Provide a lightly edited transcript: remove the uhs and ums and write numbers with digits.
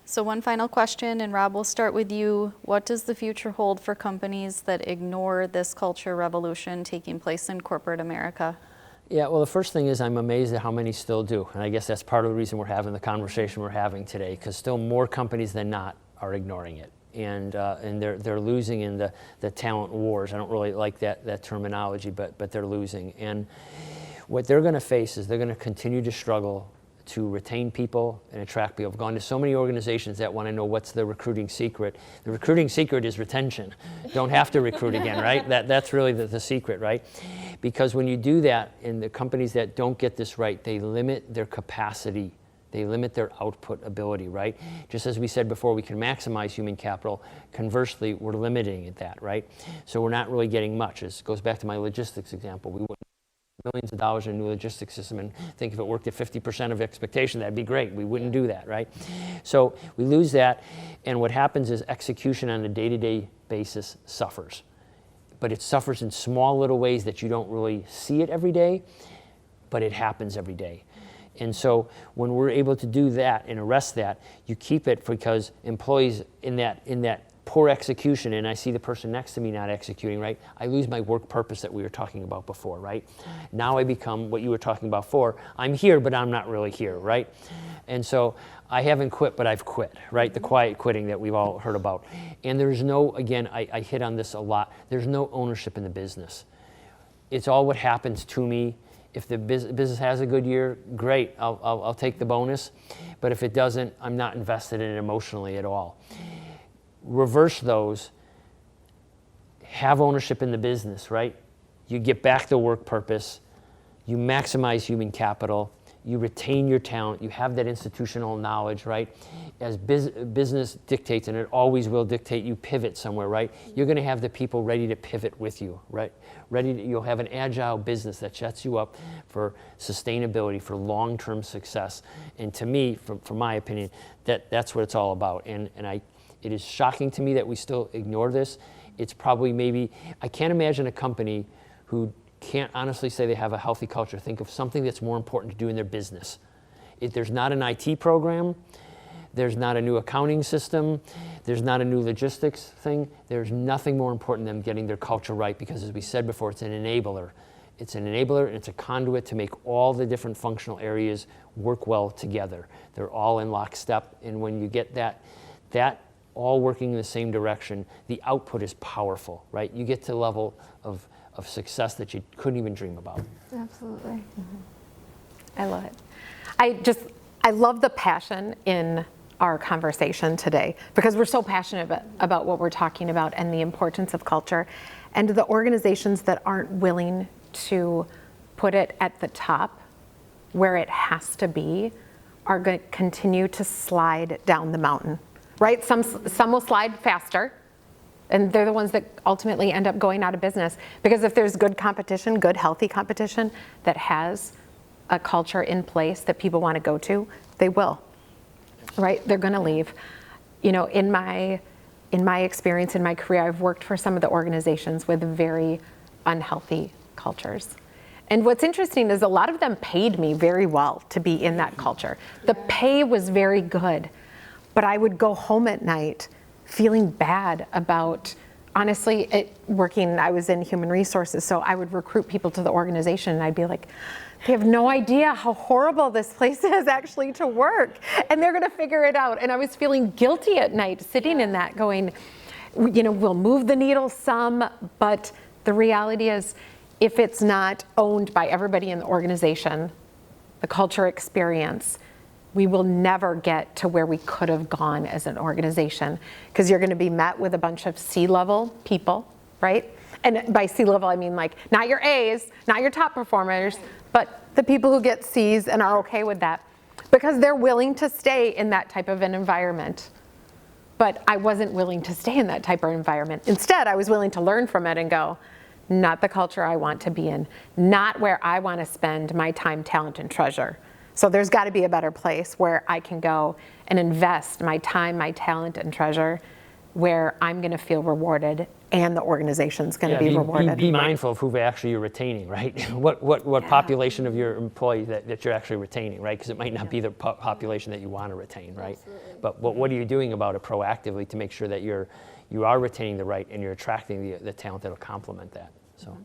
So one final question, and Rob, we'll start with you. What does the future hold for companies that ignore this culture revolution taking place in corporate America? Yeah, well, the first thing is I'm amazed at how many still do. And I guess that's part of the reason we're having the conversation we're having today, because still more companies than not are ignoring it. And they're losing in the talent wars. I don't really like that terminology, but they're losing. And what they're going to face is they're going to continue to struggle to retain people and attract people. I've gone to so many organizations that want to know what's the recruiting secret. The recruiting secret is retention. Don't have to recruit again, right? That's really the secret, right? Because when you do that, in the companies that don't get this right, they limit their capacity. They limit their output ability, right? Just as we said before, we can maximize human capital. Conversely, we're limiting that, right? So we're not really getting much. It goes back to my logistics example. We wouldn't millions of dollars in a new logistics system and think if it worked at 50% of expectation, that'd be great. We wouldn't do that, right? So we lose that, and what happens is execution on a day-to-day basis suffers. But it suffers in small little ways that you don't really see it every day, but it happens every day. And so when we're able to do that and arrest that, you keep it because employees in that poor execution, and I see the person next to me not executing, right? I lose my work purpose that we were talking about before, right? Now I become what you were talking about before. I'm here, but I'm not really here, right? And so I haven't quit, but I've quit, right? The quiet quitting that we've all heard about. And there's no, again, I hit on this a lot, there's no ownership in the business. It's all what happens to me. If the business has a good year, great, I'll take the bonus. But if it doesn't, I'm not invested in it emotionally at all. Reverse those, have ownership in the business, right? You get back the work purpose, you maximize human capital, you retain your talent, you have that institutional knowledge, right? As business dictates, and it always will dictate, you pivot somewhere, right? You're gonna have the people ready to pivot with you, right? You'll have an agile business that sets you up for sustainability, for long-term success. And to me, from my opinion, that's what it's all about. It is shocking to me that we still ignore this. It's probably maybe, I can't imagine a company who can't honestly say they have a healthy culture, think of something that's more important to do in their business. There's not an IT program, there's not a new accounting system, there's not a new logistics thing, there's nothing more important than getting their culture right, because as we said before, it's an enabler. It's an enabler and it's a conduit to make all the different functional areas work well together. They're all in lockstep, and when you get that all working in the same direction, the output is powerful, right? You get to a level of success that you couldn't even dream about. Absolutely. Mm-hmm. I love it. I love the passion in our conversation today, because we're so passionate about what we're talking about and the importance of culture. And the organizations that aren't willing to put it at the top where it has to be are going to continue to slide down the mountain. Right? Some will slide faster, and they're the ones that ultimately end up going out of business. Because if there's good competition, good healthy competition that has a culture in place that people want to go to, they will. Right? They're going to leave. You know, in my experience, in my career, I've worked for some of the organizations with very unhealthy cultures. And what's interesting is a lot of them paid me very well to be in that culture. The pay was very good. But I would go home at night feeling bad about, honestly, working, I was in human resources, so I would recruit people to the organization and I'd be like, they have no idea how horrible this place is actually to work, and they're gonna figure it out. And I was feeling guilty at night sitting in that going, you know, we'll move the needle some, but the reality is if it's not owned by everybody in the organization, the culture experience, we will never get to where we could have gone as an organization, because you're going to be met with a bunch of C-level people, right? And by C-level, I mean like not your A's, not your top performers, but the people who get C's and are okay with that, because they're willing to stay in that type of an environment. But I wasn't willing to stay in that type of environment. Instead, I was willing to learn from it and go, not the culture I want to be in, not where I want to spend my time, talent, and treasure. So there's got to be a better place where I can go and invest my time, my talent, and treasure, where I'm going to feel rewarded and the organization's going to be rewarded. Be mindful of who actually you're retaining, right? what population of your employee that you're actually retaining, right? Because it might not be the population that you want to retain, right? Absolutely. But what are you doing about it proactively to make sure that you are retaining the right and you're attracting the talent that'll complement that? So.